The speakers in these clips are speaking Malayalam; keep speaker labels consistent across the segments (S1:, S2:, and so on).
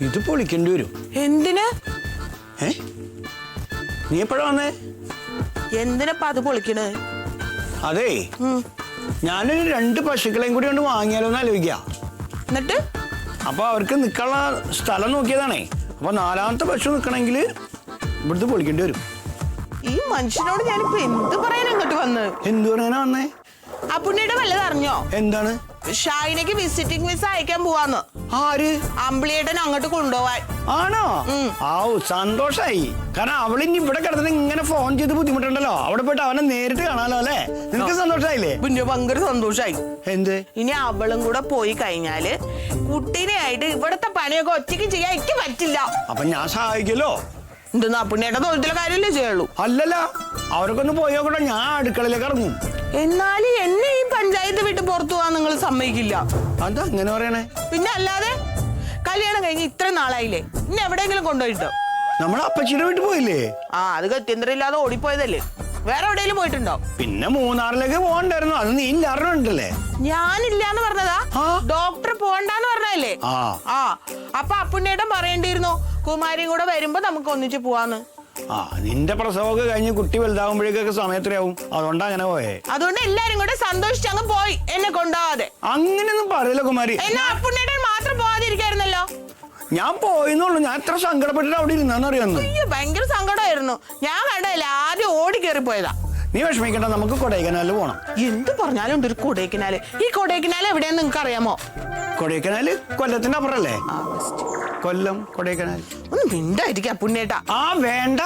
S1: ഇത് പൊളിക്കേണ്ടി വരും.
S2: എന്തിന്?
S1: നീ എപ്പോഴാ വന്നേ?
S2: എന്തിനപ്പാ അത് പൊളിക്കണേ?
S1: അതേ, ഞാനൊരു 2 പശുക്കളെയും കൂടി കൊണ്ട് വാങ്ങിയാലോ എന്ന് ആലോചിക്കാം.
S2: എന്നിട്ട്
S1: അപ്പൊ അവർക്ക് നിൽക്കാനുള്ള സ്ഥലം നോക്കിയതാണേ. അപ്പൊ 4ാമത്തെ പശു നിൽക്കണമെങ്കിൽ ഇവിടുത്തെ പൊളിക്കേണ്ടി വരും.
S2: ഈ മനുഷ്യനോട് ഞാനിപ്പോ എന്ത് പറയാൻ ഇങ്ങോട്ട് വന്ന്?
S1: എന്തു പറയാനാ വന്നേ?
S2: ആ പുണ്ണിയുടെ വല്ലത് അറിഞ്ഞോ?
S1: എന്താണ്?
S2: ഷാഹിനക്ക് വിസിറ്റിംഗ് വിസ അയക്കാൻ പോവാന്ന്.
S1: ആര്?
S2: അമ്പിളിയേട്ടൻ അങ്ങോട്ട് കൊണ്ടുപോവാൻ.
S1: ആണോ? സന്തോഷായി. കാരണം അവളിനി ഇവിടെ കിടന്നിട്ട് ഇങ്ങനെ ഫോൺ ചെയ്ത് ബുദ്ധിമുട്ടുണ്ടല്ലോ. അവിടെ പോയിട്ട് അവനെ നേരിട്ട് കാണാലോ അല്ലേ? നിനക്ക് സന്തോഷായില്ലേ?
S2: പിന്നെ ഭയങ്കര സന്തോഷായി.
S1: എന്ത്?
S2: ഇനി അവളും കൂടെ പോയി കഴിഞ്ഞാല് കുട്ടീനെ ആയിട്ട് ഇവിടത്തെ പണിയൊക്കെ ഒറ്റയ്ക്ക് ചെയ്യാൻ എനിക്ക് പറ്റില്ല.
S1: അപ്പൊ ഞാൻ സഹായിക്കല്ലോ.
S2: എന്തെന്നാ പുണ്ണിയുടെ തൊഴുത്തിലെ കാര്യമല്ലേ ചെയ്യുള്ളൂ?
S1: അല്ലല്ല, അവരൊക്കെ ഒന്ന് പോയോക്കട്ടെ. ഞാൻ അടുക്കളയിലേക്ക് ഇറങ്ങും.
S2: എന്നാലും എന്നെ ഈ പഞ്ചായത്ത് വിട്ട് പുറത്തു പോവാൻ നിങ്ങൾ സമ്മതിക്കില്ല.
S1: എന്താ അങ്ങനെ പറയണേ?
S2: പിന്നെ അല്ലാതെ കല്യാണം കഴിഞ്ഞ് ഇത്ര നാളായില്ലേ, ഇന്നെ എവിടെയെങ്കിലും കൊണ്ടുപോയിട്ടോ?
S1: നമ്മളെ അപ്പച്ചിയുടെ വീട്ടിൽ പോയില്ലേ?
S2: അത് ഗത്യന്തരം ഇല്ലാതെ ഓടിപ്പോയതല്ലേ. വേറെ എവിടെയെങ്കിലും പോയിട്ടുണ്ടോ?
S1: പിന്നെ മൂന്നാറിലേക്ക് പോകണ്ടായിരുന്നു. അത് നീ ഇല്ലാറുണ്ടല്ലേ?
S2: ഞാനില്ലാന്ന് പറഞ്ഞതാ. ഡോക്ടർ പോകണ്ടെന്ന് പറഞ്ഞല്ലേ? അപ്പൊ അപ്പുണ്ണേട്ടൻ പറയേണ്ടിയിരുന്നോ കുമാരിയും കൂടെ വരുമ്പോ നമുക്ക് ഒന്നിച്ച് പോവാന്ന്?
S1: നിന്റെ പ്രസവമൊക്കെ കഴിഞ്ഞ് കുട്ടി വലുതാകുമ്പോഴേക്കൊക്കെ സമയത്രയാവും. അതുകൊണ്ടാ അങ്ങനെ പോയേ.
S2: അതുകൊണ്ട് എല്ലാരും കൂടെ സന്തോഷിച്ചങ്ങ് പോയി, എന്നെ കൊണ്ടുപോവാതെ.
S1: അങ്ങനെയൊന്നും പറയല്ലോ കുമാരി.
S2: എന്നാ അപ്പുണ്ണേട്ടൻ മാത്രം പോവാതിരിക്കായിരുന്നല്ലോ.
S1: ഞാൻ പോയിന്നുള്ളൂ. ഞാൻ എത്ര സങ്കടപ്പെട്ടിട്ട് അവിടെ ഇരുന്നറിയാന്ന്.
S2: ഭയങ്കര സങ്കടമായിരുന്നു. ഞാൻ കണ്ടല്ലേ, ആദ്യം ഓടി കയറി പോയതാ.
S1: നീ വിഷമിക്കണ്ട, നമുക്ക് കൊടൈക്കനാലിൽ പോണം.
S2: എന്ത് പറഞ്ഞാലും ഉണ്ട് ഒരു കൊടൈക്കനാല്. ഈ കൊടൈക്കനാല് എവിടെയാന്ന് നിങ്ങൾക്ക് അറിയാമോ?
S1: കൊടൈക്കനാല് കൊല്ലത്തിന്റെ അപ്പുറല്ലേ? കൊല്ലം കൊടൈക്കനാൽ.
S2: ഒന്ന് മിണ്ടായിരിക്കാം പുണ്ണേട്ടാ.
S1: വേണ്ട,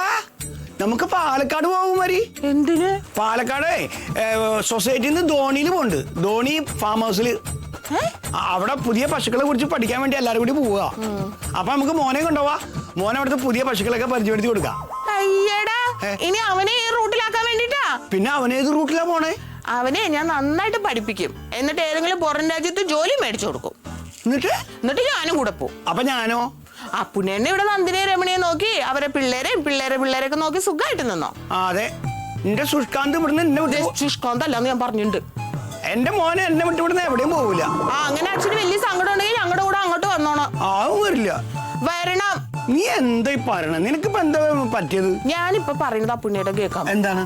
S1: നമുക്ക് പാലക്കാട് പോകും മരി.
S2: എന്തിന്?
S1: പാലക്കാട് സൊസൈറ്റിന്ന് ധോണിയിൽ പോണ്ട്. ധോണി ഫാം ഹൗസിൽ. അവിടെ പുതിയ പശുക്കളെ കുറിച്ച് പഠിക്കാൻ വേണ്ടി എല്ലാരും കൂടി പോവുക. അപ്പൊ നമുക്ക് മോനെ കൊണ്ടുപോവാ. മോനെ അവിടുത്തെ പുതിയ പശുക്കളൊക്കെ പരിചയപ്പെടുത്തി കൊടുക്കാം.
S2: അയ്യടാ, ഇനി അവനെ ഈ റൂട്ടിലാക്കാൻ വേണ്ടിട്ടാ?
S1: പിന്നെ അവനേത് റൂട്ടിലാ പോണേ?
S2: അവനെ ഞാൻ നന്നായിട്ട് പഠിപ്പിക്കും. എന്നിട്ട് ഏതെങ്കിലും പുറം രാജ്യത്ത് ജോലി മേടിച്ചു കൊടുക്കും. എന്നിട്ട് ഞാനും കൂടെ പോകും.
S1: അപ്പൊ ഞാനോ?
S2: ആ പുണ്യനെ ഇവിടെ നന്ദിനെ രമണിയെ നോക്കി അവരെ പിള്ളേരൊക്കെ നോക്കി സുഖമായിട്ട് നിന്നോ?
S1: അതെ, നിന്റെ സുഷ്കാന്ത് ഇവിടുന്ന്.
S2: സുഷ്കാന്ത് അല്ലാന്ന് ഞാൻ പറഞ്ഞിട്ടുണ്ട്.
S1: എന്റെ മോനെ എന്നെ വിട്ടുവിടുന്ന എവിടെയും പോവില്ല.
S2: അങ്ങനെ അച്ഛന് വലിയ സങ്കടം ഉണ്ടെങ്കിൽ ഞങ്ങളുടെ കൂടെ അങ്ങോട്ട് വന്നോണം.
S1: വരില്ല.
S2: വരണം.
S1: നീ എന്താ പറയണ? നിനക്കിപ്പോ എന്താ പറ്റിയത്?
S2: ഞാനിപ്പോ പറയുന്നത് അപ്പുണ്ണേട്ടൻ കേൾക്കാം.
S1: എന്താണ്?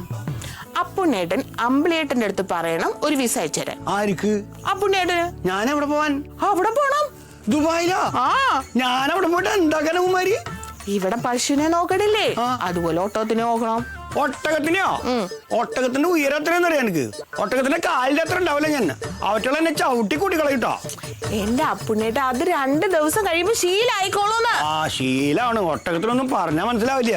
S2: അപ്പുണ്ണേട്ടൻ അമ്പിളിയേട്ടന്റെ അടുത്ത് പറയണം ഒരു വിസ അയച്ചു തരാൻ.
S1: ആർക്ക്?
S2: അപ്പുണ്ണേട്ടന്.
S1: ഞാൻ എവിടെ പോവാൻ?
S2: അവിടെ പോണം.
S1: ദുബായിലാ? ഞാൻ അവിടെ പോയിട്ട് എന്താക്കാനാ കുമാരി?
S2: ഇവിടെ പശുവിനെ നോക്കണില്ലേ, അതുപോലെ ഒട്ടകത്തിനെ നോക്കണം.
S1: ഒട്ടകത്തിനെയോ? ഒട്ടകത്തിന്റെ ഉയരത്തിനെന്ന് അറിയാം എനിക്ക്. ഒട്ടകത്തിന്റെ കാലിന്റെ അത്ര ഉണ്ടാവില്ല. ഞാൻ അവറ്റകളെ എന്നെ ചവിട്ടി കൂട്ടി കളയിട്ടോ.
S2: എന്റെ അപ്പുണ്ണേട്ട അത് 2 ദിവസം കഴിയുമ്പോ ശീലായിക്കോളൂന്ന്.
S1: ശീലാണ്. ഒട്ടകത്തിനൊന്നും പറഞ്ഞാ മനസ്സിലാവില്ല.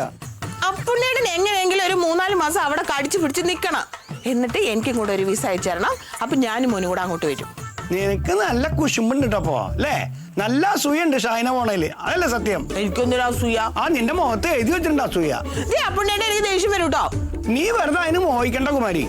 S2: അപ്പുണ്ണേട്ടൻ എങ്ങനെയെങ്കിലും ഒരു 3-4 മാസം അവിടെ കടിച്ചു പിടിച്ച് നിക്കണം. എന്നിട്ട് എനിക്കും കൂടെ ഒരു വിസ അയച്ചു തരണം. അപ്പൊ ഞാനും മോനും കൂടെ അങ്ങോട്ട് വരും.
S1: നിനക്ക് നല്ല കുശുമ്പുണ്ട് കേട്ടോ അല്ലേ? നല്ല അസൂയുണ്ട് ഷാഹിന പോണേല്. അതല്ലേ സത്യം?
S2: എനിക്കൊന്നൊരു അസൂയ.
S1: നിന്റെ മുഖത്ത് എഴുതി വെച്ചിട്ടുണ്ട് അസൂയ.
S2: അപ്പുണ്ണേട്ടൻ എനിക്ക് ദേഷ്യം വരും കേട്ടോ.
S1: നീ വെറുതെ അതിന് മോഹിക്കണ്ട കുമാരി.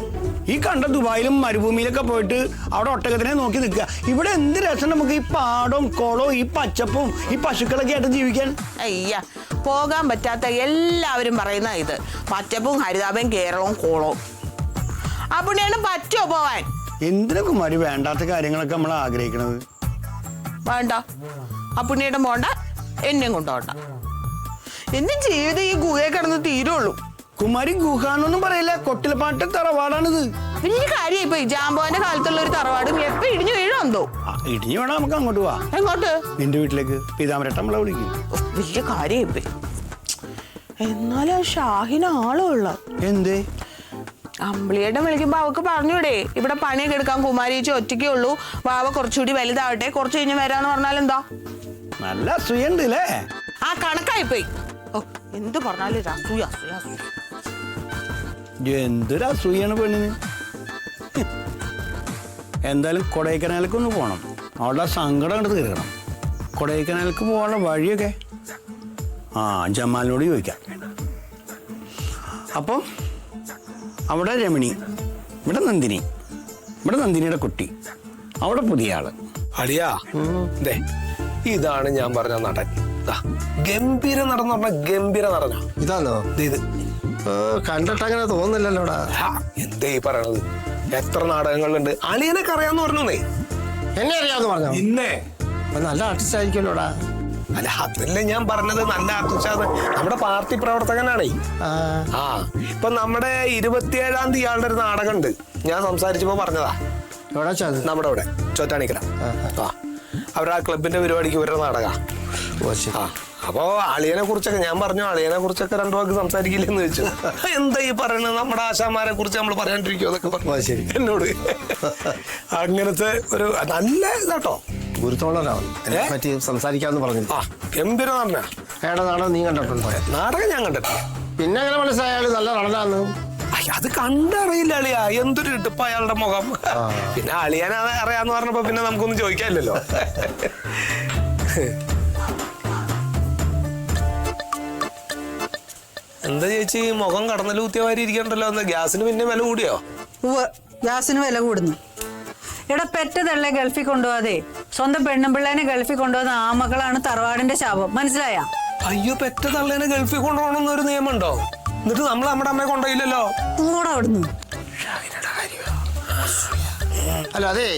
S1: ഈ കണ്ട ദുബായിലും മരുഭൂമിയിലൊക്കെ പോയിട്ട് അവിടെ ഒട്ടകത്തിനെ നോക്കി നിൽക്കുക. ഇവിടെ എന്ത് രസം നമുക്ക് ഈ പാടവും കുളവും ഈ പച്ചപ്പും ഈ പശുക്കളൊക്കെ ആയിട്ട് ജീവിക്കാൻ.
S2: അയ്യ, പോകാൻ പറ്റാത്ത എല്ലാവരും പറയുന്ന ഇത് പച്ചപ്പും ഹരിതാപയും കേരളവും കോളവും. അപ്പുണ്ണേട്ടൻ പറ്റുമോ പോവാൻ?
S1: എന്തിനാ കുമാരി വേണ്ടാത്ത കാര്യങ്ങളൊക്കെ നമ്മൾ ആഗ്രഹിക്കണത്?
S2: വേണ്ട, അപ്പുണ്ണേട്ടൻ പോണ്ട, എന്നെയും കൊണ്ടുപോണ്ട. എന്റെ ജീവിതം ഈ ഗുഹയെ കിടന്ന് തീരുള്ളൂ.
S1: കുമാരി ഗുഹാന്നൊന്നും പറയില്ല, കൊട്ടിലപ്പാട്ട് തറവാടാണിത്.
S2: വലിയ കാര്യമായി പോയി. ജാമ്പോന്റെ കാലത്തുള്ള ഒരു തറവാടും എപ്പോ ഇടിഞ്ഞു വീഴുമെന്തോ.
S1: ഇടിഞ്ഞു വേണം നമുക്ക് അങ്ങോട്ട് പോവാ.
S2: എങ്ങോട്ട്?
S1: നിന്റെ വീട്ടിലേക്ക്. പീതാമരട്ട നമ്മളെ വിളിക്കും.
S2: വലിയ കാര്യമായി പോയി. എന്നാലും ഷാഹിന ആളുള്ള.
S1: എന്തേ?
S2: അമ്പിളിയേട്ടൻ വിളിക്കുമ്പോ അവക്ക് പറഞ്ഞൂടെ ഇവിടെ പണിയൊക്കെ എടുക്കാൻ കുമാരിച്ച് ഒറ്റയ്ക്കേ ഉള്ളൂ, വാവ കുറച്ചുകൂടി വലുതാവട്ടെ, കുറച്ച് കഴിഞ്ഞ് വരാന്ന് പറഞ്ഞാൽ എന്താ?
S1: നല്ല അസൂയുണ്ട് അല്ലേ?
S2: കണക്കായി പോയി. എന്ത് പറഞ്ഞാലും
S1: എന്തൊരു അസൂയാണ് പെണ്ണിന്. എന്തായാലും കൊടൈക്കനാലിലേക്ക് ഒന്ന് പോകണം. അവളുടെ സങ്കടം കണ്ട് തീർക്കണം. കൊടൈക്കനാലിലേക്ക് പോകാനുള്ള വഴിയൊക്കെ ജമാലിനോട് ചോദിക്കാം. അപ്പം അവിടെ രമണി, ഇവിടെ നന്ദിനി, ഇവിടെ നന്ദിനിയുടെ കുട്ടി, അവിടെ പുതിയ ആള്.
S3: അടിയാ, ഇതാണ് ഞാൻ പറഞ്ഞ നടൻ. ഗംഭീര നടൻ എന്ന് പറഞ്ഞ ഗംഭീര നടനാ.
S4: ഇതാണോ
S3: ഇത്?
S4: കണ്ടിട്ട് അങ്ങനെ തോന്നുന്നില്ലല്ലോടാ.
S3: എന്തേ ഈ പറയണത്? എത്ര നാടകങ്ങളുണ്ട്. അളിയനൊക്കെ അറിയാന്ന് പറഞ്ഞേ.
S4: എന്നെ അറിയാമെന്ന് പറഞ്ഞോ?
S3: ഇന്നേ
S4: നല്ല ആർട്ടിസ്റ്റ് ആയിരിക്കുമല്ലോടാ.
S3: അല്ല, അതല്ലേ ഞാൻ പറഞ്ഞത്. നല്ല ആർട്ടിസ്റ്റാണ്. നമ്മുടെ പാർട്ടി പ്രവർത്തകനാണേ. ആ ഇപ്പൊ നമ്മുടെ 27-ാം തീയതി ആളുടെ ഒരു നാടകം ഉണ്ട്. ഞാൻ സംസാരിച്ചപ്പോ പറഞ്ഞതാ.
S4: എവിടെ ചത്?
S3: നമ്മുടെ ഇവിടെ ചോറ്റാനിക്കര. ആ അവരുടെ ആ ക്ലബിന്റെ പരിപാടിക്ക് ഇവരുടെ നാടക. ആ അപ്പൊ അളിയനെ കുറിച്ചൊക്കെ ഞാൻ പറഞ്ഞു. അളിയനെ കുറിച്ചൊക്കെ രണ്ടു വാക്ക് സംസാരിക്കില്ലെന്ന് ചോദിച്ചു. എന്താ ഈ പറയണത്? നമ്മുടെ ആശാന്മാരെ കുറിച്ച് നമ്മൾ പറയാണ്ടിരിക്കുമോ എന്നൊക്കെ പറഞ്ഞു
S4: ശരി
S3: എന്നോട്. അങ്ങനത്തെ ഒരു നല്ല ഇതാട്ടോ.
S4: ഗുരുത്തോളനാണ് എന്നെ പറ്റി സംസാരിക്കാന്ന് പറഞ്ഞു.
S3: ആ ഗംഭീര നടന.
S4: അയാളുടെ നാടകം നീ കണ്ടിട്ടുണ്ടോ?
S3: നാടകം ഞാൻ കണ്ടിട്ടില്ല.
S4: പിന്നെ അങ്ങനെ മനസ്സിലായാലും നല്ല നടനാന്ന്.
S3: അത് കണ്ടറിയില്ല അളിയ. എന്തൊരു ഇട്ടിപ്പ അയാളുടെ മുഖം. പിന്നെ അളിയനെ അറിയാന്ന് പറഞ്ഞപ്പോ പിന്നെ നമുക്കൊന്നും ചോദിക്കാനില്ലല്ലോ. എന്താ ചേച്ചി മുഖം കടന്നല് കുത്തിയവാരി ഇരിക്കണ്ടല്ലോ? എന്താ ഗ്യാസിന് പിന്നെ വില കൂടിയോ?
S5: ഗ്യാസിന് വില കൂടുന്നു. ഇവിടെ പെറ്റതള്ളെ ഗൾഫിൽ കൊണ്ടുപോകാതെ സ്വന്തം പെണ്ണുപിള്ളേനെ ഗൾഫിൽ കൊണ്ടുപോകുന്ന ആ മക്കളാണ് തറവാടിന്റെ ശാപം. മനസ്സിലായ?
S3: അയ്യോ, പെറ്റ തള്ളേനെ ഗൾഫിൽ കൊണ്ടുപോകണമെന്നൊരു നിയമമുണ്ടോ? എന്നിട്ട് നമ്മൾ നമ്മുടെ അമ്മയെ കൊണ്ടുപോയില്ലല്ലോ.
S5: കൂടെ അവിടുന്ന്.
S4: അല്ല അതെ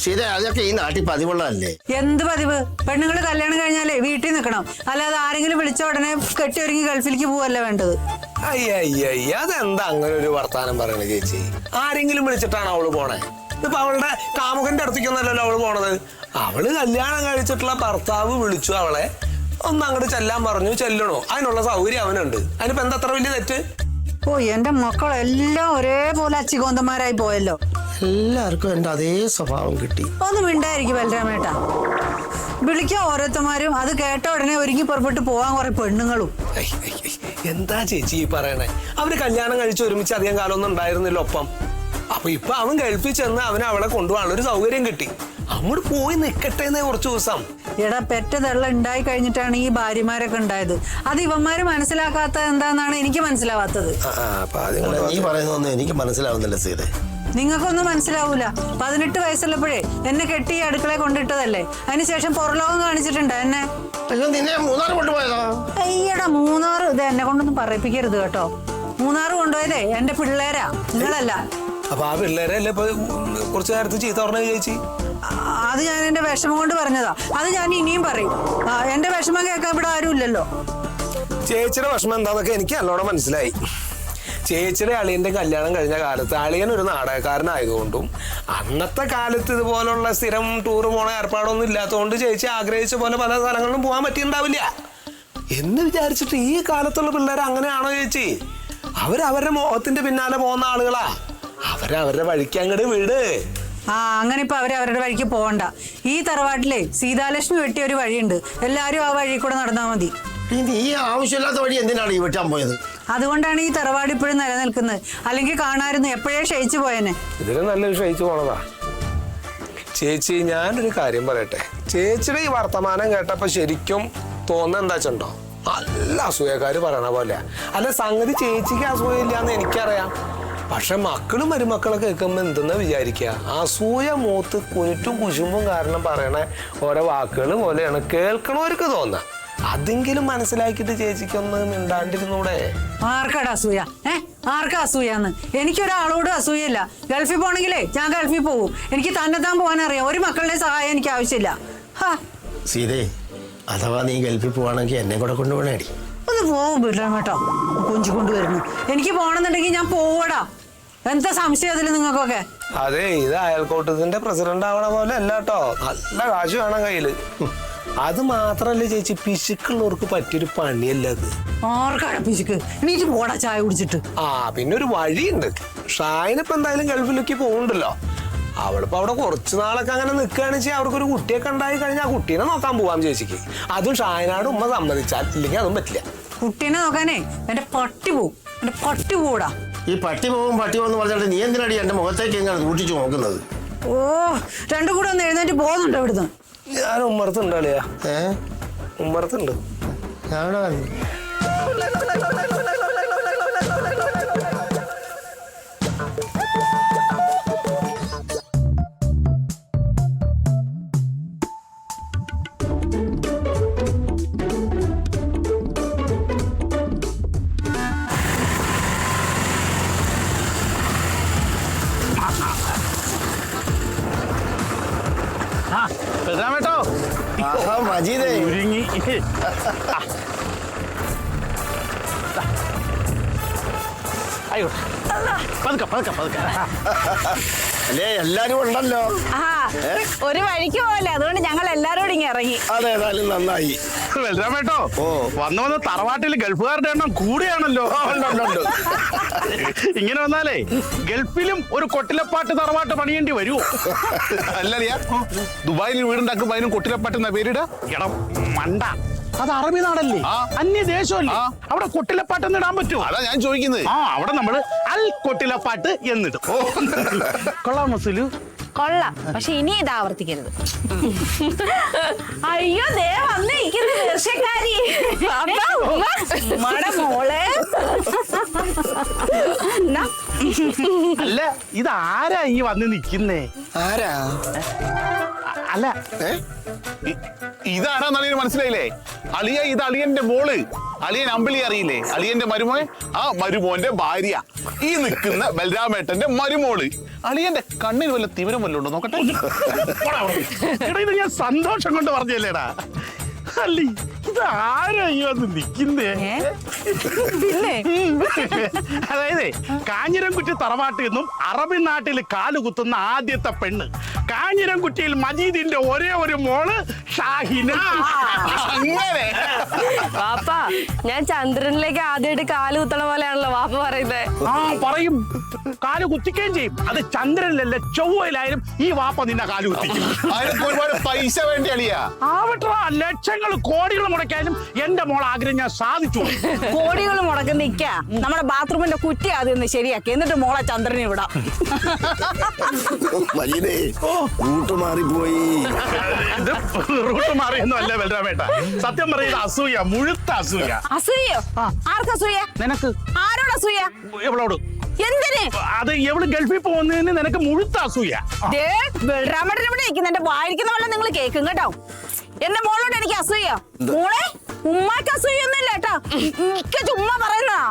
S4: ശരി, അതൊക്കെ ഈ നാട്ടിൽ പതിവുള്ളതല്ലേ?
S5: എന്ത് പതിവ്? പെണ്ണുങ്ങൾ കല്യാണം കഴിഞ്ഞാലേ വീട്ടിൽ നിൽക്കണം. അല്ലാതെ ആരെങ്കിലും വിളിച്ച ഉടനെ കെട്ടി ഒരുങ്ങി ഗൾഫിലേക്ക് പോവല്ല വേണ്ടത്.
S3: അയ്യ അതെന്താ അങ്ങനെ ഒരു വർത്താനം പറയണേ ചേച്ചി? ആരെങ്കിലും വിളിച്ചിട്ടാണ് അവള് പോണേ? ഇപ്പൊ അവളുടെ കാമുകന്റെ അടുത്തേക്കൊന്നല്ലല്ലോ അവള് പോണത്. അവള് കല്യാണം കഴിച്ചിട്ടുള്ള ഭർത്താവ് വിളിച്ചു അവളെ ഒന്ന് അങ്ങോട്ട് ചെല്ലാൻ പറഞ്ഞു. ചെല്ലണോ? അതിനുള്ള സൗകര്യം അവനുണ്ട്. അതിനിപ്പോ എന്താ അത്ര വലിയ തെറ്റ്?
S5: ഓ, എന്റെ മക്കളെല്ലാം ഒരേപോലെ അച്ചികോന്തന്മാരായി പോയല്ലോ.
S4: എല്ലാവർക്കും എന്റെ അതേ സ്വഭാവം കിട്ടി.
S5: ഒന്നും മിണ്ടായിരിക്കും ബലരാമേട്ടാ. വിളിക്കാൻ ഓരോരുത്തന്മാരും അത് കേട്ട ഉടനെ ഒരുങ്ങി പുറപ്പെട്ട് പോവാൻ കുറെ പെണ്ണുങ്ങളും.
S3: എന്താ ചേച്ചി ഈ പറയണേ? അവര് കല്യാണം കഴിച്ച് ഒരുമിച്ച് അധികം കാലമൊന്നും ഉണ്ടായിരുന്നില്ല ഒപ്പം. അപ്പൊ ഇപ്പൊ അവൻ ഗൾഫിൽ ചെന്ന് അവന് അവളെ കൊണ്ടുപോകാനുള്ള ഒരു സൗകര്യം കിട്ടി. അങ്ങോട്ട് പോയി നിക്കട്ടെ കുറച്ചു ദിവസം.
S5: എടാ, പെറ്റതള്ള ഉണ്ടായി കഴിഞ്ഞിട്ടാണ് ഈ ഭാര്യമാരൊക്കെ ഉണ്ടായത്. അത് ഇവന്മാര് മനസ്സിലാക്കാത്ത എന്താന്നാണ് എനിക്ക് മനസ്സിലാവാത്തത്.
S4: നീ പറയുന്നൊന്നും എനിക്ക് മനസ്സിലാവുന്നില്ല സീതെ.
S5: നിങ്ങൾക്കൊന്നും മനസ്സിലാവൂല. 18 വയസ്സുള്ളപ്പോഴേ എന്നെ കെട്ടി അടുക്കളയെ കൊണ്ടിട്ടതല്ലേ. അതിനുശേഷം പുറലോകം കാണിച്ചിട്ടുണ്ട് എന്നെ.
S4: നിന്നെ മൂന്നാർ കൊണ്ടുപോയതോ?
S5: അയ്യടാ, മൂന്നാറ് ഇത് എന്നെ കൊണ്ടൊന്നും പറയിപ്പിക്കരുത് കേട്ടോ. മൂന്നാറ് കൊണ്ടുപോയതേ എന്റെ പിള്ളേരാ, നിങ്ങളല്ല.
S3: അപ്പൊ ആ പിള്ളേരെ അല്ലേ ഇപ്പൊ കുറച്ചു നേരത്തെ ചീത്ത പറഞ്ഞ ചേച്ചി?
S5: അത് ഞാൻ എന്റെ വിഷമം കൊണ്ട് പറഞ്ഞതാ. അത് ഞാൻ ഇനിയും പറയും. എന്റെ വിഷമം കേൾക്കാൻ ഇവിടെ ആരും ഇല്ലല്ലോ.
S3: ചേച്ചിയുടെ വിഷമം എന്താന്നൊക്കെ എനിക്ക് നല്ലോണം മനസ്സിലായി. ചേച്ചിയുടെ അളിയന്റെ കല്യാണം കഴിഞ്ഞ കാലത്ത് അളിയൻ ഒരു നാടകക്കാരനായതുകൊണ്ടും അന്നത്തെ കാലത്ത് ഇതുപോലുള്ള സ്ഥിരം ടൂർ പോണ ഏർപ്പാടൊന്നും ഇല്ലാത്തതുകൊണ്ട് ചേച്ചി ആഗ്രഹിച്ച പോലെ പല സ്ഥലങ്ങളിലും പോകാൻ പറ്റിയിട്ടുണ്ടാവില്ല എന്ന് വിചാരിച്ചിട്ട് ഈ കാലത്തുള്ള പിള്ളേർ അങ്ങനെയാണോ ചേച്ചി? അവരവരുടെ മോഹത്തിന്റെ പിന്നാലെ പോകുന്ന ആളുകളാ. അവരവരുടെ വഴിക്ക് അങ്ങോട്ട് വീട്.
S5: അങ്ങനെ ഇപ്പൊ അവരവരുടെ വഴിക്ക് പോകണ്ട. ഈ തറവാട്ടിലെ സീതാലക്ഷ്മി വെട്ടിയ ഒരു വഴിയുണ്ട്. എല്ലാരും ആ വഴി കൂടെ നടന്നാ മതി.
S4: ഈ ആവശ്യമില്ലാത്ത വഴി എന്തിനാണ് ഈ വെട്ടാൻ പോയത്?
S5: അതുകൊണ്ടാണ് ഈ തറവാട് ഇപ്പോഴും നിലനിൽക്കുന്നത്. അല്ലെങ്കിൽ കാണാമായിരുന്നു, എപ്പോഴേ ക്ഷയിച്ചു പോയനെ.
S3: ഇതിന് നല്ലൊരു ക്ഷയിച്ചു പോണതാ. ചേച്ചി ഞാനൊരു കാര്യം പറയട്ടെ. ചേച്ചിയുടെ ഈ വർത്തമാനം കേട്ടപ്പോ ശരിക്കും തോന്നുന്നത് എന്താ വെച്ചുണ്ടോ? നല്ല അസൂയക്കാര് പറയണ പോലെ. അല്ല, സംഗതി ചേച്ചിക്ക് അസൂയയില്ലാന്ന് എനിക്കറിയാം. പക്ഷെ മക്കളും മരുമക്കളൊക്കെ കേൾക്കുമ്പോ എന്തെന്നാ വിചാരിക്കുക? അസൂയ മൂത്ത് കുനിറ്റും കുശുമ്പും കാരണം പറയണ ഓരോ വാക്കുകൾ പോലെയാണ് കേൾക്കണവർക്ക് തോന്നുക. അതെങ്കിലും മനസ്സിലാക്കിയിട്ട് ചേച്ചിക്കൊന്ന് മിണ്ടാണ്ടിരുന്നൂടെ?
S5: ആർക്കാടാ അസൂയ? ആർക്കാ അസൂയാന്ന്? എനിക്കൊരാളോട് അസൂയല്ല. ഗൾഫിൽ പോണെങ്കിലേ ഞാൻ ഗൾഫിൽ പോകും. എനിക്ക് തന്നെത്താൻ പോകാനറിയാം. ഒരു മക്കളുടെ സഹായം എനിക്ക് ആവശ്യമില്ല.
S4: സീതേ, അഥവാ നീ ഗൾഫിൽ പോവാണെങ്കിൽ എന്നെ കൂടെ കൊണ്ടുപോകണേടി.
S5: ഒന്ന് പോകും വീട്ടിലാണ് കേട്ടോ. കൊഞ്ചു കൊണ്ടുവരുന്നു. എനിക്ക് പോകണമെന്നുണ്ടെങ്കിൽ ഞാൻ പോവടാ. എന്താ സംശയം അതില് നിങ്ങൾക്കൊക്കെ?
S3: അതെ, ഇത് അയൽക്കൂട്ടത്തിന്റെ പ്രസിഡന്റ് ആവണ പോലെ അല്ല കേട്ടോ. നല്ല കാശ് വേണം കയ്യില്. അത് മാത്രല്ല ചേച്ചി, പിശുക്കുള്ളവർക്ക് പറ്റിയൊരു പണിയല്ല അത്.
S5: ആർക്കാണ് പിശുക്ക്? എനിക്ക് പോടാ ചായ കുടിച്ചിട്ട്.
S3: പിന്നെ ഒരു വഴിയുണ്ട്. ഷായിനിപ്പോ എന്തായാലും ഗൾഫിലേക്ക് പോകുന്നുണ്ടല്ലോ. അവളിപ്പോ അവിടെ കുറച്ചു നാളൊക്കെ അങ്ങനെ നിൽക്കുകയാണെന്ന് വെച്ചാൽ അവർക്കൊരു കുട്ടിയൊക്കെ ഉണ്ടായി കഴിഞ്ഞാൽ ആ കുട്ടീനെ നോക്കാൻ പോവാം ചേച്ചിക്ക്. അതും ഷായനാട് ഉമ്മ സമ്മതിച്ചാൽ. ഇല്ലെങ്കിൽ അതും പറ്റില്ല.
S5: കുട്ടീനെ നോക്കാനേ എന്റെ പട്ടി പോവും. എന്റെ പട്ടി പോടാ.
S4: ഈ പട്ടി പോകും എന്ന് പറഞ്ഞിട്ട് നീ എന്തിനാടി എന്റെ മുഖത്തേക്ക് എങ്ങനെ കൂട്ടിച്ചു നോക്കുന്നത്?
S5: ഓ, രണ്ടും കൂടെ ഒന്ന് എഴുന്നേറ്റ് പോകുന്നുണ്ടോ ഇവിടുന്ന്?
S3: ഞാൻ ഉമ്മറത്തുണ്ട് അളിയാ. ഉമ്മറത്തുണ്ട്.
S6: ബലരാമേട്ടോ
S4: ആഹാ, മജീദേ.
S6: ഒരുങ്ങി. ആയിക്കോട്ടെ പതുക്കെ പതുക്കെ പതുക്കെ.
S4: അല്ലേ എല്ലാരും ഉണ്ടല്ലോ.
S7: ഒരു വഴിക്ക് പോവല്ലേ, അതുകൊണ്ട് ഞങ്ങൾ എല്ലാരോടും ഇങ്ങനെ ഇറങ്ങി.
S4: അതേതായാലും നന്നായി.
S6: ബലരാമേട്ടോ
S4: ഓ.
S6: വന്ന് തറവാട്ടിൽ ഗൾഫുകാരുടെ എണ്ണം കൂടിയാണല്ലോ.
S4: ഉണ്ട്.
S6: ഇങ്ങനെ വന്നാലേ ഗൾഫിലും ഒരു കൊട്ടിലപ്പാട്ട് തറവാട്ട് പണിയേണ്ടി വരുമോ?
S8: അല്ലറിയാ ദുബായിൽ വീടുണ്ടാക്കുമ്പോ അതിനും കൊട്ടിലപ്പാട്ട് എന്ന പേരിടാ.
S6: എടാ മണ്ട, അത് അറബി നാടല്ലേ, അന്യദേശമല്ലേ, അവിടെ കൊട്ടിലപ്പാട്ട് ഇടാൻ പറ്റുമോ?
S8: അതാ ഞാൻ ചോദിക്കുന്നത്.
S6: അവിടെ നമ്മള് അൽ കൊട്ടിലപ്പാട്ട് എന്നിടും. കൊള്ളാം മസുലു.
S7: കൊള്ളാം, പക്ഷെ ഇനി ഇത് ആവർത്തിക്കരുത്. അയ്യോ, ദേ വന്ന് ഇരിക്കുന്ന തീർച്ചക്കാരി മോളെ.
S6: അല്ല, ഇതാരാ ഈ വന്ന് നിക്കുന്നേ?
S4: ആരാ?
S6: അല്ല,
S8: ഇതാരാന്ന് അളിയന് മനസ്സിലായില്ലേ? അളിയ ഇത് അളിയന്റെ മോള്. അളിയൻ അമ്പിളി അറിയില്ലേ? അളിയന്റെ മരുമോൻ, ആ മരുമോന്റെ ഭാര്യ. ഈ നിൽക്കുന്ന ബലരാമേട്ടന്റെ മരുമോള്. അളിയന്റെ കണ്ണിന് വല്ല തിവരം വല്ല ഉണ്ടോ നോക്കട്ടെ.
S6: എടാ, ഇത് ഞാൻ സന്തോഷം കൊണ്ട് പറഞ്ഞല്ലേടാ. അല്ലി, ഇത് ആരാ ഈ വന്ന് നിക്കുന്നേ? അതായത് കാഞ്ഞിരംകുറ്റി തറവാട്ടിൽ നിന്നും അറബി നാട്ടിൽ കാലുകുത്തുന്ന ആദ്യത്തെ പെണ്ണ്. കാഞ്ഞിരംകുറ്റിയിൽ മജീദിന്റെ ഒരേ ഒരു മോള് ഷാഹിന.
S8: അങ്ങനെ
S9: വാപ്പ, ഞാൻ ചന്ദ്രനിലേക്ക് ആദ്യമായിട്ട് കാല് കുത്തണ പോലെയാണല്ലോ വാപ്പ പറയുന്നത്.
S6: ആ പറയും, കാല് കുത്തിക്കുകയും ചെയ്യും. അത് ചന്ദ്രനിലല്ല ചൊവ്വയിലായാലും ഈ വാപ്പ നിന്നെ കാല് കുത്തിക്കും.
S8: അതിനൊക്കെ ഒരുപാട് പൈസ വേണ്ടി അളിയാ.
S6: ആവട്ടെ, ലക്ഷങ്ങൾ കോടികൾ മുടക്കാനും എന്റെ മോൾ ആഗ്രഹം ഞാൻ സാധിച്ചു.
S7: കോടികൾ മുടക്കുന്ന നിക്ക നമ്മുടെ ബാത്റൂമിന്റെ കുറ്റി ആദ്യം ഒന്ന് ശരിയാക്കി, എന്നിട്ട് മോളെ ചന്ദ്രനെ വിടാം.
S4: മജീദേ, റൂട്ട് മാറിപ്പോയി.
S6: ഇത് റൂട്ട് മാറിയൊന്നും അല്ല ബലരാമേട്ട, സത്യം പറയുന്നത് അസൂയ, മുഴുത്ത അസൂയ.
S7: അസൂയോ? ആർക്കസൂയ?
S6: നിനക്ക്.
S7: ആരോട് അസൂയ?
S6: എവളോട്?
S7: എന്തിന്?
S6: അത് എവള് ഗൾഫിൽ പോകുന്നതിന് നിനക്ക് മുഴുത്ത അസൂയ.
S7: ബലരാമേട്ടൻ ഇവിടെ ഇരിക്കുന്ന എന്റെ വായിരിക്കുന്ന വെള്ളം നിങ്ങൾ കേൾക്കും കേട്ടോ. എന്റെ മോളോട് എനിക്ക് അസൂയ. മോളെ, ഉമ്മാക്ക് അസൂയൊന്നുമില്ല കേട്ടോ, മിക്ക ചുമ്മാ പറയുന്നതാ.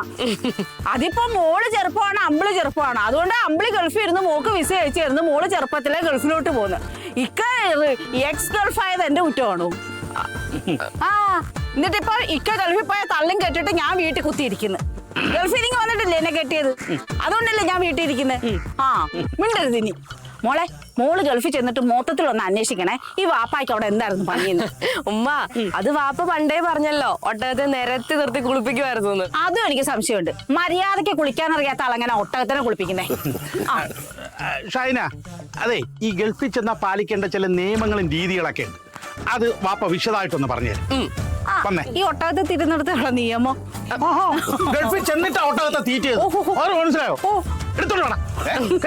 S7: അതിപ്പോ മോള് ചെറുപ്പമാണ്, അമ്പിളി ചെറുപ്പമാണ്. അതുകൊണ്ട് അമ്പിളി ഗൾഫിൽ ഇരുന്ന് മോക്ക് വിസ അയച്ചായിരുന്നു. മോള് ചെറുപ്പത്തിലെ ഗൾഫിലോട്ട് പോകുന്നു. ഇക്ക എക്സ് ഗൾഫ് ആയത് എന്റെ കുറ്റമാണോ? ആ, എന്നിട്ടിപ്പോ ഇക്ക ഗൾഫിൽ പോയ തള്ളിയും കെട്ടിട്ട് ഞാൻ വീട്ടിൽ കുത്തിയിരിക്കുന്നു. ഗൾഫിൽ ഇങ്ങ് വന്നിട്ടില്ലേ എന്നെ കെട്ടിയത്? അതുകൊണ്ടല്ലേ ഞാൻ വീട്ടിൽ ഇരിക്കുന്നത്. ആ, മിണ്ടരുത് ഇനി. മോളെ, മോള് ഗൾഫിൽ ചെന്നിട്ട് മൊത്തത്തിൽ ഒന്ന് അന്വേഷിക്കണേ, ഈ വാപ്പായ്ക്ക് അവിടെ എന്തായിരുന്നു പണിയെന്ന്.
S9: ഉമ്മ, അത് വാപ്പ പണ്ടേ പറഞ്ഞല്ലോ, ഒട്ടകത്തെ നിരത്തി നിർത്തി കുളിപ്പിക്കുമായിരുന്നു.
S7: അതും എനിക്ക് സംശയമുണ്ട്. മര്യാദയ്ക്ക് കുളിക്കാനറിയാത്ത ആളെങ്ങനെ ഒട്ടകത്തിനെ കുളിപ്പിക്കുന്നേ? ആ,
S6: ഷൈന, അതെ, ഈ ഗൾഫിൽ ചെന്നാൽ പാലിക്കേണ്ട ചില നിയമങ്ങളും രീതികളൊക്കെ ഉണ്ട്. അത് വാപ്പ വിശദമായിട്ടൊന്ന് പറഞ്ഞുതരും. വന്നേ.
S7: ഈ ഒട്ടകത്തെ തിരുന്നിടത്തുള്ള നിയമം
S6: ഗൾഫിൽ ചെന്നിട്ട് ഒട്ടകത്തെ തീറ്റത് മനസ്സിലായോ? എടുത്തോണ്ട് വേണം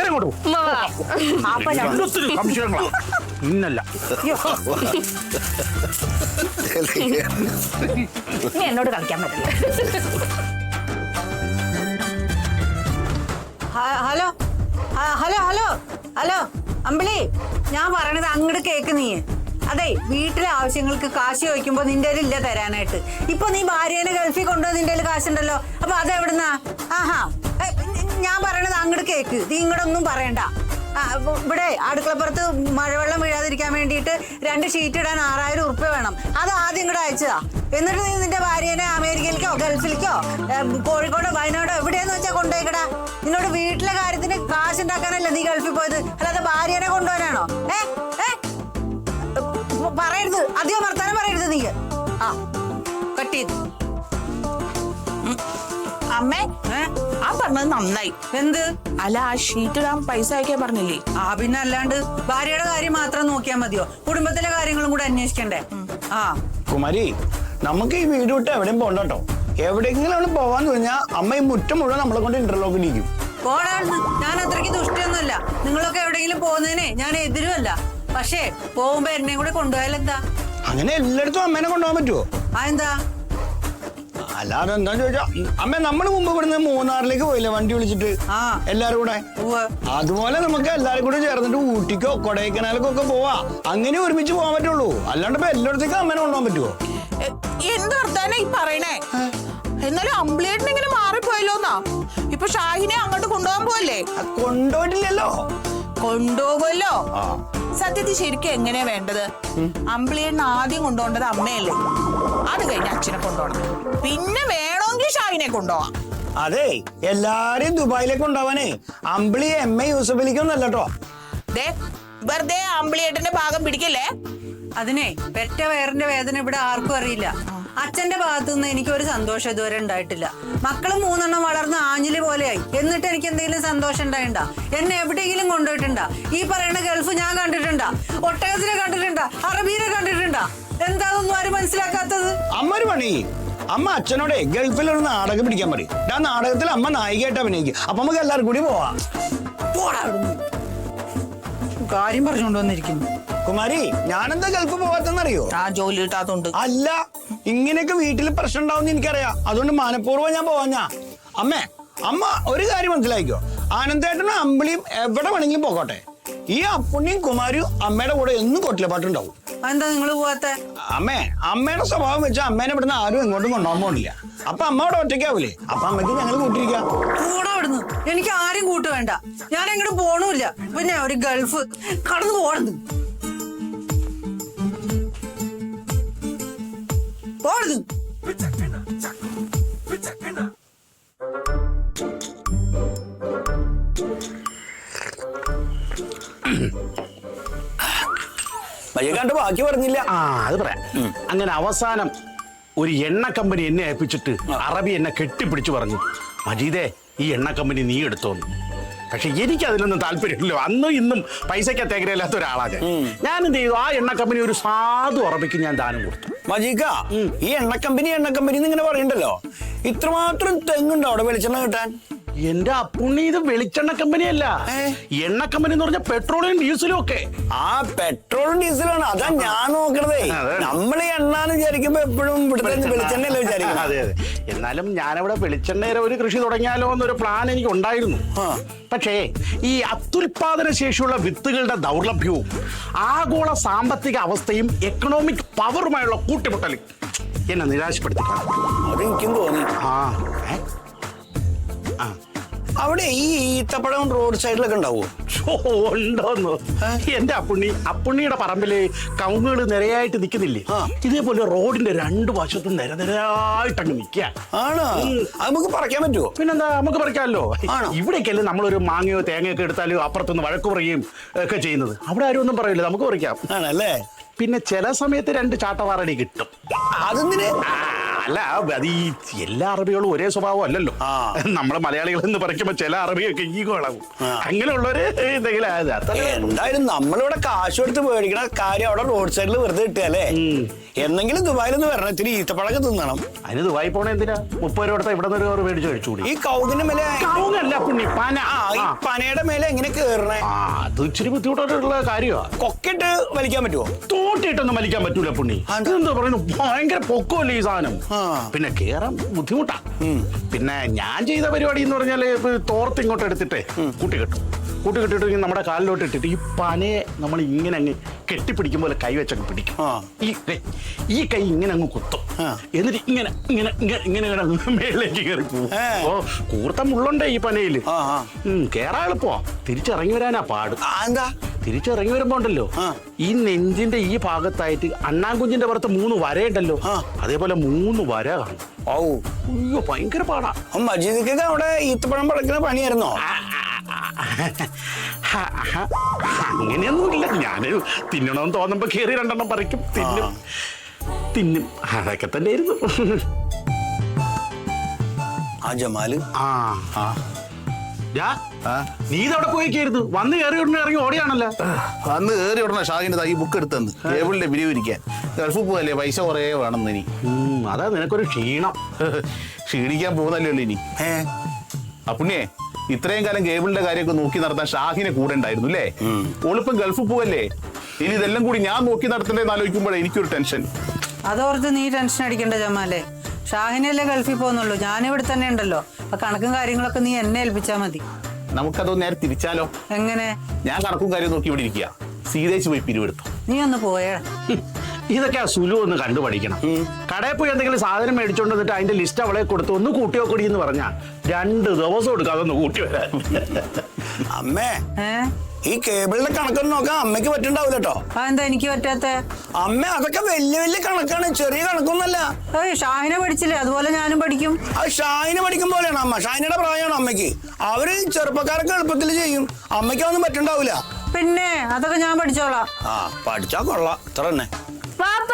S6: അങ്ങോട്ട്
S7: അപ്പൊ ഞാൻ
S6: സംശയങ്ങളാ ഇന്നല്ല.
S7: നീ എന്നോട് കളിക്കാൻ പറ്റില്ല.
S5: ഹലോ ഹലോ ഹലോ ഹലോ അമ്പിളി, ഞാൻ പറയണത് അങ്ങോട്ട് കേക്ക് നീ. അതെ, വീട്ടിലെ ആവശ്യങ്ങൾക്ക് കാശ് ചോദിക്കുമ്പോ നിന്റെ ഇല്ല തരാനായിട്ട്. ഇപ്പൊ നീ ഭാര്യേനെ ഗൾഫിൽ കൊണ്ടുപോയി നിന്റെ കാശുണ്ടല്ലോ, അപ്പൊ അതെവിടുന്നാ? ആഹാ, ഞാൻ പറയണത് അങ്ങോട്ട് കേക്ക്, നീ ഇങ്ങോട്ടൊന്നും പറയണ്ട. ഇവിടെ അടുക്കളപ്പുറത്ത് മഴവെള്ളം വീഴാതിരിക്കാൻ വേണ്ടിയിട്ട് 2 ഷീറ്റ് ഇടാൻ 6000 ഉറുപ്പ്യ വേണം. അത് ആദ്യം ഇങ്ങോട്ട് അയച്ചതാ. എന്നിട്ട് നീ നിന്റെ ഭാര്യേനെ അമേരിക്കയിലേക്കോ ഗൾഫിലേക്കോ കോഴിക്കോടോ വയനാടോ എവിടെയെന്ന് വെച്ചാൽ കൊണ്ടുപോയിക്കടാ. നിന്നോട് വീട്ടിലെ കാര്യത്തിന് കാശ് ഉണ്ടാക്കാനല്ല നീ ഗൾഫിൽ പോയത്, അല്ലാതെ ഭാര്യേനെ കൊണ്ടുപോകാനാണോ? പറയരുത്, അധികം വർത്താനം പറയരുത് നീ. ആ, കട്ട് ചെയ്തു.
S2: അമ്മേ, ആ പറഞ്ഞത് നന്നായി.
S5: എന്ത്?
S2: അല്ല, ആ ഷീറ്റ് ഇടാൻ പൈസ അയക്കാൻ പറഞ്ഞില്ലേ?
S5: ആ, പിന്നെ അല്ലാണ്ട് ഭാര്യയുടെ കാര്യം മാത്രം നോക്കിയാൽ മതിയോ? കുടുംബത്തിലെ കാര്യങ്ങളും കൂടെ അന്വേഷിക്കണ്ടേ? ആ,
S1: കുമാരി, നമുക്ക് ഈ വീട് വിട്ട് എവിടെയും പോകണ്ടോ. എവിടെയെങ്കിലും നമ്മൾ പോവാന്ന് പറഞ്ഞാൽ അമ്മ ഈ മുറ്റം മുഴുവൻ നമ്മളെ കൊണ്ട് ഇന്റർലോക്ക് ഇരിക്കും.
S5: പോടാന്ന്. ഞാൻ അത്രയ്ക്ക് ദുഷ്ടിയൊന്നുമല്ല. നിങ്ങളൊക്കെ എവിടെയെങ്കിലും പോകുന്നതിനെ ഞാൻ എതിരുമല്ല. പക്ഷേ പോകുമ്പോ എന്നെ കൂടെ കൊണ്ടുപോയാലെന്താ?
S1: അങ്ങനെ എല്ലായിടത്തും അമ്മേനെ കൊണ്ടുപോകാൻ പറ്റുമോ?
S5: ആ, എന്താ?
S1: അല്ലാതെ എന്താന്ന് ചോദിച്ചാ, അമ്മ നമ്മള് മുമ്പ് ഇവിടുന്ന് മൂന്നാറിലേക്ക് പോയില്ലേ വണ്ടി വിളിച്ചിട്ട്
S5: ആ,
S1: എല്ലാരും കൂടെ? അതുപോലെ നമുക്ക് എല്ലാരും കൂടെ ചേർന്നിട്ട് ഊട്ടിക്കോ കൊടൈക്കനാലിക്കോ ഒക്കെ പോവാ. അങ്ങനെ ഒരുമിച്ച് പോകാൻ പറ്റുള്ളൂ. അല്ലാണ്ട് ഇപ്പൊ എല്ലായിടത്തേക്കും അമ്മേനെ കൊണ്ടുപോകാൻ പറ്റുമോ?
S2: എന്ത് വർത്താനം ഈ പറയണേ? എന്നാലും അമ്പിളിയേട്ടൻ ഇങ്ങനെ മാറിപ്പോയല്ലോന്നാ. ഇപ്പൊ ഷാഹിനെ അങ്ങോട്ട് കൊണ്ടുപോകാൻ പോവല്ലേ?
S1: കൊണ്ടുപോയിട്ടില്ലല്ലോ.
S2: കൊണ്ടുപോകുമല്ലോ. സത്യത്തിൽ ശരിക്കും എങ്ങനെയാ വേണ്ടത്? അമ്പിളിയേട്ടൻ ആദ്യം കൊണ്ടുപോകേണ്ടത് അമ്മയല്ലേ, അത് കഴിഞ്ഞ് അച്ഛനെ കൊണ്ടുപോകണം, പിന്നെ വേണമെങ്കിൽ ഷാഹിനെ കൊണ്ടുപോവാം.
S1: അതെ, എല്ലാരെയും ദുബായിലേക്ക് കൊണ്ടുപോവാനേ അമ്പിളി എം എ യൂസഫലിക്കൊന്നല്ല കേട്ടോ.
S2: വെറുതെ അമ്പിളിയേട്ടന്റെ ഭാഗം പിടിക്കല്ലേ.
S5: അതിനെ പെറ്റ വയറിന്റെ വേദന ഇവിടെ ആർക്കും അറിയില്ല. അച്ഛന്റെ ഭാഗത്തു നിന്ന് എനിക്ക് ഒരു സന്തോഷം ഇതുവരെ ഉണ്ടായിട്ടില്ല. മക്കള് 3 വളർന്ന് ആഞ്ഞിലി പോലെയായി, എന്നിട്ട് എനിക്ക് എന്തെങ്കിലും സന്തോഷം ഉണ്ടായിണ്ടാ? എന്നെ എവിടെയെങ്കിലും കൊണ്ടുപോയിട്ടുണ്ടാ? ഈ പറയുന്ന ഗൾഫ് ഞാൻ കണ്ടിട്ടുണ്ടാ? ഒട്ടകത്തിനെ കണ്ടിട്ടുണ്ടാ? അറബീനെ കണ്ടിട്ടുണ്ടാ? എന്താണെന്നും ആരും മനസ്സിലാക്കാത്തത്?
S1: അമ്മ ഒരു പണി, അമ്മ അച്ഛനോടെ ഗൾഫിൽ ഒരു നാടകം പിടിക്കാൻ പറയും. ആ നാടകത്തിൽ അമ്മ നായികയായിട്ട് അഭിനയിക്കും. അപ്പൊ നമുക്ക് എല്ലാവർക്കും കൂടി പോവാം.
S5: കാര്യം പറഞ്ഞുകൊണ്ട് വന്നിരിക്കുന്നു.
S1: കുമാരി, ഞാനെന്താ ഗൾഫ് പോവാത്തെന്നറിയോ?
S2: ആ ജോലി കിട്ടാത്തോണ്ട്
S1: അല്ല, ഇങ്ങനെയൊക്കെ വീട്ടിൽ പ്രശ്നം ഉണ്ടാവും എനിക്കറിയാം. അതുകൊണ്ട് മനഃപൂർവ്വം ഞാൻ പോവാഞ്ഞാ. അമ്മ ഒരു കാര്യം മനസ്സിലാക്കിക്കോ, ആനന്ദേട്ടനും അമ്പിളിയും എവിടെ വേണമെങ്കിലും പോകട്ടെ, ഈ അപ്പുണ്ണിയും കുമാരിയും അമ്മയുടെ കൂടെ എന്നും കൊട്ടിലപ്പാട്ടുണ്ടാവും.
S5: എന്താ നിങ്ങൾ പോവാത്ത?
S1: അമ്മയുടെ സ്വഭാവം വെച്ചാൽ അമ്മേനെ ഇവിടുന്ന് ആരും എങ്ങോട്ടും കൊണ്ടുപോകാൻ പോണില്ല. അപ്പൊ അമ്മ അവിടെ ഒറ്റയ്ക്കാവൂലേ? അപ്പൊ അമ്മയ്ക്ക് ഞങ്ങൾ കൂട്ടിരിക്കാം.
S5: കൂടെ അവിടുന്ന് എനിക്ക് ആരും കൂട്ട് വേണ്ട. ഞാൻ എങ്ങോട്ടും പോണില്ല. പിന്നെ ഒരു ഗൾഫ് കടന്നു പോണത് പോണത്.
S1: വയ്യക്കാണ്ട് ബാക്കി പറഞ്ഞില്ല.
S6: അത് പറയാം. അങ്ങനെ അവസാനം ഒരു എണ്ണ കമ്പനി എന്നെ ഏൽപ്പിച്ചിട്ട് അറബി എന്നെ കെട്ടിപ്പിടിച്ചു പറഞ്ഞു, മജീദേ ഈ എണ്ണ കമ്പനി നീ എടുത്തോന്ന്. പക്ഷെ എനിക്ക് അതിലൊന്നും താല്പര്യമില്ലല്ലോ. അന്നും ഇന്നും പൈസയ്ക്ക് തേങ്ങയില്ലാത്ത ഒരാളാണ് ഞാൻ. എന്ത് ചെയ്തു, ആ എണ്ണ കമ്പനി ഒരു സാധു അറബിക്ക് ഞാൻ ദാനം കൊടുത്തു.
S1: മജീക്ക, ഈ എണ്ണ കമ്പനി ഇങ്ങനെ പറയണ്ടല്ലോ, ഇത്രമാത്രം തെങ്ങുണ്ടോ അവിടെ വെളിച്ചെണ്ണ കിട്ടാൻ?
S6: എന്റെ അപ്പുണ്ണി, ഇത് വെളിച്ചെണ്ണ കമ്പനിയല്ല, എണ്ണ കമ്പനി എന്ന് പറഞ്ഞാൽ പെട്രോളും ഡീസലും ഒക്കെ.
S1: ആ പെട്രോളും ഡീസലാണ്, അതാ ഞാൻ നോക്കണതേ. നമ്മൾ എണ്ണാന്ന് വിചാരിക്കുമ്പോ എപ്പോഴും ഇവിടുത്തെ വെളിച്ചെണ്ണയല്ലേ വിചാരിക്കുന്നത്.
S6: അതെ അതെ. എന്നാലും ഞാനവിടെ വെളിച്ചെണ്ണയുടെ ഒരു കൃഷി തുടങ്ങിയാലോ എന്നൊരു പ്ലാൻ എനിക്ക് ഉണ്ടായിരുന്നു. പക്ഷേ ഈ അത്യുൽപാദന ശേഷിയുള്ള വിത്തുകളുടെ ദൗർലഭ്യവും ആഗോള സാമ്പത്തിക അവസ്ഥയും എക്കണോമിക് പവറുമായുള്ള കൂട്ടിമുട്ടൽ എന്നെ നിരാശപ്പെടുത്തിക്കണം.
S1: അതെനിക്കും തോന്നി. അവിടെ ഈ ഈത്തപ്പഴം റോഡ് സൈഡിലൊക്കെ ഉണ്ടാവുമോ?
S6: ഉണ്ടോന്നോ? എന്റെ അപ്പുണ്ണിയുടെ പറമ്പില് കവുങ്ങുകൾ നിരയായിട്ട് നിൽക്കുന്നില്ലേ, ഇതേപോലെ റോഡിന്റെ 2 വശത്തും നിരനിരയായിട്ട് അങ്ങ് നിൽക്കുക.
S1: ആണോ? നമുക്ക് പറിക്കാൻ പറ്റുമോ?
S6: പിന്നെന്താ, നമുക്ക് പറിക്കാമല്ലോ. ഇവിടേക്കല്ലേ നമ്മളൊരു മാങ്ങയോ തേങ്ങയൊക്കെ എടുത്താലും അപ്പുറത്തുനിന്ന് വഴക്ക് പറയുകയും ഒക്കെ ചെയ്യുന്നത്. അവിടെ ആരും ഒന്നും പറയില്ല, നമുക്ക് പറിക്കാം.
S1: ആണല്ലേ?
S6: പിന്നെ ചില സമയത്ത് 2 ചാട്ടവാറടി കിട്ടും.
S1: അതെന്തിന്?
S6: അല്ല, അത് ഈ എല്ലാ അറബികളും ഒരേ സ്വഭാവം അല്ലല്ലോ. നമ്മളെ മലയാളികൾ എന്ന് പറയുമ്പോ ചില അറബിയൊക്കെ ഈഗോ ഇളകും. അങ്ങനെയുള്ളവര് എന്തെങ്കിലും
S1: എന്തായാലും നമ്മളിവിടെ കാശ് കൊടുത്ത് മേടിക്കണ കാര്യം അവിടെ റോഡ് സൈഡിൽ വെറുതെ കിട്ടുകയല്ലേ? എന്നെങ്കിലും ദുബായിലൊന്ന് വരണം, ഇത്തിരി ഈത്തപ്പഴൊക്കെ തിന്നണം.
S6: അതിന് ദുബായി പോണേ എന്തിനാ? 30 രൂപ കൊടുത്താൽ ഇവിടെ നിന്ന് ഒരു മേടിച്ച് കഴിച്ചുകൂടി.
S1: ഈ കൗകിന്റെ മേലെ
S6: കൗങ്ങല്ല പുണ്ണി, പന.
S1: ഈ പനയുടെ മേലെ എങ്ങനെ കേറണേ?
S6: അത് ഇച്ചിരി ബുദ്ധിമുട്ടുള്ള കാര്യമാണ്.
S1: കൊക്കിട്ട് വലിക്കാൻ പറ്റുമോ?
S6: തോട്ടിട്ടൊന്നും വലിക്കാൻ പറ്റൂല പുണ്ണി. എന്താ പറയുന്നു, ഭയങ്കര പൊക്കമല്ലേ ഈ സാധനം. പിന്നെ കേറാൻ ബുദ്ധിമുട്ടാ. പിന്നെ ഞാൻ ചെയ്ത പരിപാടി എന്ന് പറഞ്ഞാല് തോർത്ത് ഇങ്ങോട്ട് എടുത്തിട്ട് കൂട്ടിക്കെട്ടിട്ട് നമ്മുടെ കാലിലോട്ട് ഇട്ടിട്ട് ഈ പനയെ നമ്മൾ ഇങ്ങനെ അങ്ങ് കെട്ടിപ്പിടിക്കും പോലെ കൈ വെച്ചങ്ങ് പിടിക്കും. ഈ കൈ ഇങ്ങനെ അങ്ങ് കുത്തും, എന്നിട്ട് ഇങ്ങനെ ഇങ്ങനെ ഇങ്ങനെ ഇങ്ങനെ മേളിലേക്ക് കയറി പോകും. ഓ, കൂർത്ത മുള്ളുണ്ടേ ഈ പനയില്. കേറാ എളുപ്പമാ, തിരിച്ചിറങ്ങി വരാനാ പാട്.
S1: എന്താ?
S6: തിരിച്ചിറങ്ങി വരുമ്പോ ഉണ്ടല്ലോ, ഈ നെഞ്ചിന്റെ ഈ ഭാഗത്തായിട്ട് അണ്ണാൻകുഞ്ഞിന്റെ പുറത്ത് 3 വരയുണ്ടല്ലോ, അതേപോലെ 3 വര കാണും. അയ്യോ, ഭയങ്കര പാടാ.
S1: മജീദിക്കൊക്കെ അവിടെ ഈത്തപ്പഴം പറിക്കുന്ന പണിയായിരുന്നോ?
S6: അങ്ങനെയൊന്നുമില്ല, ഞാന് തിന്നണമെന്ന് തോന്നുമ്പോ കയറി 2 എണ്ണം പറിക്കും, തിന്നും. അതൊക്കെ തന്നെ ആയിരുന്നു.
S1: ആ ജമാല്,
S6: നീ ഇതവിടെ പോയിക്കായിരുന്നു, വന്ന് കയറി ഉടനെ ഇറങ്ങി ഓടിയാണല്ലോ.
S8: വന്ന് കയറി ഉടനെ ഷാഹിന്റെ ഈ ബുക്ക് എടുത്തെന്ന് കേബിളിന്റെ പിരിവിരിക്കാൻ. ഗൾഫിൽ പോകല്ലേ, പൈസ കുറേ വേണമെന്ന് ഇനി.
S6: അതാ നിനക്കൊരു ക്ഷീണം.
S8: ക്ഷീണിക്കാൻ പോകുന്നല്ലേ ഉള്ളു ഇനി. അപ്പുണ്ണിയെ, ഇത്രയും കാലം കേബിളിന്റെ കാര്യമൊക്കെ നോക്കി നടത്താൻ ഷാഹിനെ കൂടെ ഉണ്ടായിരുന്നു അല്ലേ? ഓളിപ്പം ഗൾഫിൽ പോവല്ലേ, ഇനി ഇതെല്ലാം കൂടി ഞാൻ നോക്കി നടത്തണ്ടേന്ന് ആലോചിക്കുമ്പോഴേ എനിക്കൊരു ടെൻഷൻ.
S5: അതോർത്ത് നീ ടെൻഷൻ അടിക്കണ്ട ജമാലേ. ഷാഹിനല്ലേ ഗൾഫിൽ പോകുന്നുള്ളൂ, ഞാനിവിടെ തന്നെ ഉണ്ടല്ലോ. അപ്പൊ കണക്കും കാര്യങ്ങളൊക്കെ നീ എന്നെ ഏൽപ്പിച്ചാ മതി.
S8: നമുക്കതൊന്ന് നേരെ തിരിച്ചാലോ?
S5: എങ്ങനെ?
S8: ഞാൻ കണക്കും കാര്യം നോക്കി ഇവിടെ ഇരിക്കുക, സീതേച്ച് പോയി പിരിവെടുത്തു.
S5: നീ ഒന്ന് പോയേ.
S6: ഇതൊക്കെ ആ സുലു ഒന്ന് കണ്ടു പഠിക്കണം. കടയിൽ പോയി എന്തെങ്കിലും സാധനം മേടിച്ചോണ്ട് വന്നിട്ട് അതിന്റെ ലിസ്റ്റ് അവളെ കൊടുത്ത് ഒന്ന് കൂട്ടി വെക്കൊടി എന്ന് പറഞ്ഞാ 2 ദിവസം എടുക്കും അതൊന്ന് കൂട്ടി വരാൻ.
S1: അമ്മേ
S5: ഏ
S1: ഈ കേബിളിന്റെ കണക്കൊന്നും നോക്കാൻ അമ്മയ്ക്ക് പറ്റുണ്ടാവില്ല കേട്ടോ.
S5: അതെന്താ എനിക്ക് പറ്റാത്ത?
S1: അമ്മ അതൊക്കെ വലിയ വലിയ കണക്കാണ്, ചെറിയ കണക്കൊന്നല്ല.
S5: ഷാഹിന പഠിച്ചില്ലേ, അതുപോലെ ഞാനും പഠിക്കും.
S1: അത് ഷാഹിന പഠിക്കും പോലെയാണ് അമ്മ. ഷാഹിനയുടെ പ്രായമാണ് അമ്മയ്ക്ക്. അവര് ചെറുപ്പക്കാരൊക്കെ എളുപ്പത്തിൽ ചെയ്യും, അമ്മയ്ക്ക് അതൊന്നും പറ്റുണ്ടാവില്ല.
S5: പിന്നെ അതൊക്കെ ഞാൻ പഠിച്ചോളാം.
S1: ആ പഠിച്ചാ കൊള്ളാം, ഇത്ര തന്നെ.
S9: വാപ്പ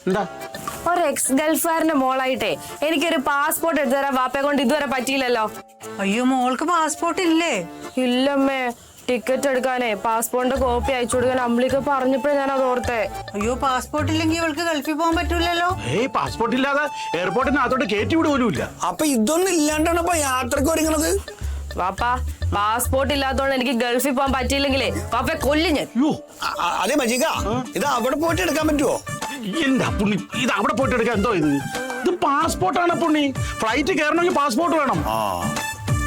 S6: എന്താ
S9: ഒരു എക്സ് ഗൾഫുകാരന്റെ മോളായിട്ടേ എനിക്കൊരു പാസ്പോർട്ട് എടുത്തു തരാൻ വാപ്പയെ കൊണ്ട് ഇതുവരെ പറ്റിയില്ലല്ലോ.
S5: അയ്യോ, മോൾക്ക് പാസ്പോർട്ട് ഇല്ലേ?
S9: ഇല്ലമ്മേ, ടിക്കറ്റ് എടുക്കാനേ പാസ്പോർട്ടിന്റെ കോപ്പി അയച്ചു കൊടുക്കാൻ അമ്പിളിക്ക് പറഞ്ഞപ്പോഴേ ഞാൻ അത് ഓർത്തേ.
S5: അയ്യോ, പാസ്പോർട്ട് ഇല്ലെങ്കിൽ ഇവൾക്ക് ഗൾഫിൽ പോകാൻ പറ്റൂലല്ലോ.
S6: പാസ്പോർട്ട് ഇല്ലാതെ എയർപോർട്ടിനകത്തോട്ട് കയറ്റി വിടുപോലുമില്ല.
S1: അപ്പൊ ഇതൊന്നും ഇല്ലാണ്ടാണ് ഇപ്പൊ യാത്രക്ക് ഒരുങ്ങണത്.
S9: വാപ്പ പാസ്പോർട്ട് ഇല്ലാത്തോണ്ട് എനിക്ക് ഗൾഫിൽ പോകാൻ പറ്റിയില്ലെങ്കിലേ വാപ്പയെ കൊല്ലും ഞാൻ.
S1: അതെ മജിക, ഇത് അവിടെ പോയിട്ട് എടുക്കാൻ പറ്റുമോ?
S6: എന്താ പുണ്ണി ഇത് അവിടെ പോയിട്ട് എടുക്കാൻ? എന്തോ ഇത് പാസ്പോർട്ടാണ് പുണ്ണി. ഫ്ലൈറ്റ് കയറണമെങ്കിൽ പാസ്പോർട്ട് വേണം.